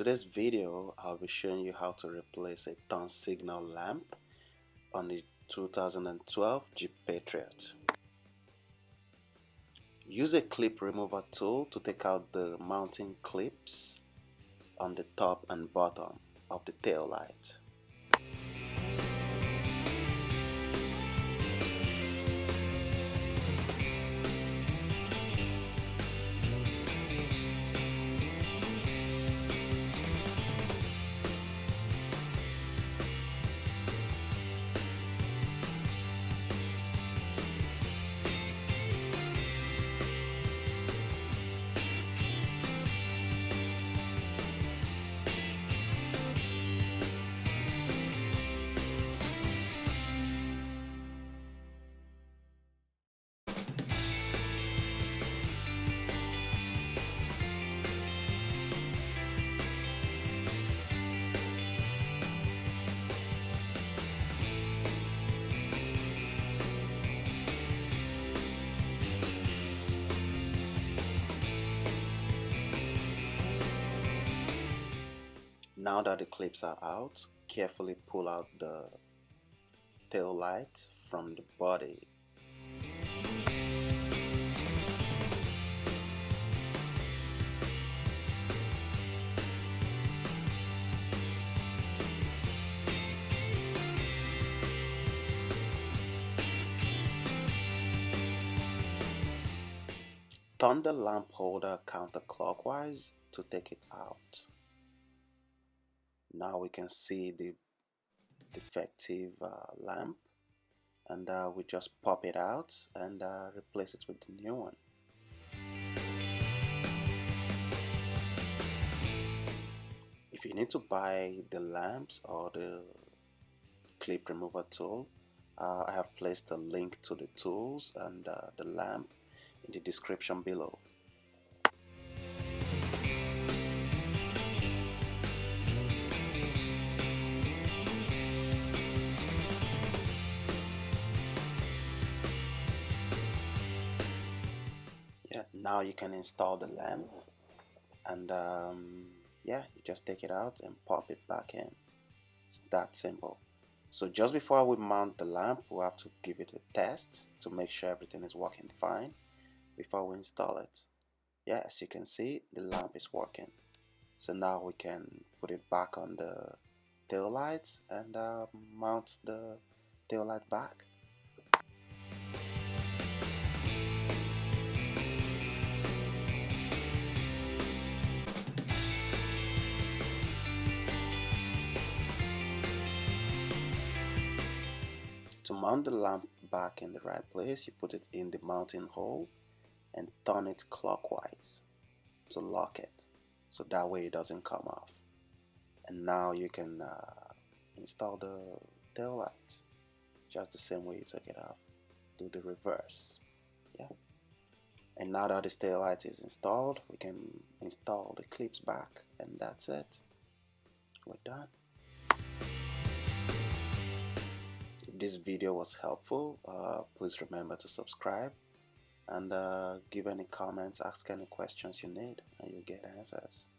today's video, I'll be showing you how to replace a turn signal lamp on the 2012 Jeep Patriot. Use a clip remover tool to take out the mounting clips on the top and bottom of the tail light. Now that the clips are out, carefully pull out the tail light from the body. Turn the lamp holder counterclockwise to take it out. Now we can see the defective lamp, and we just pop it out and replace it with the new one. If you need to buy the lamps or the clip remover tool, I have placed a link to the tools and the lamp in the description below. Now you can install the lamp, and yeah, you just take it out and pop it back in. It's that simple. So just before we mount the lamp, we have to give it a test to make sure everything is working fine before we install it. Yeah, as you can see, the lamp is working. So now we can put it back on the tail lights and mount the tail light back. To mount the lamp back in the right place, you put it in the mounting hole and turn it clockwise to lock it, so that way it doesn't come off. And now you can install the tail light just the same way you took it off. Do the reverse. Yeah. And now that the tail light is installed, we can install the clips back, and that's it. We're done. If this video was helpful, please remember to subscribe and give any comments, ask any questions you need, and you'll get answers.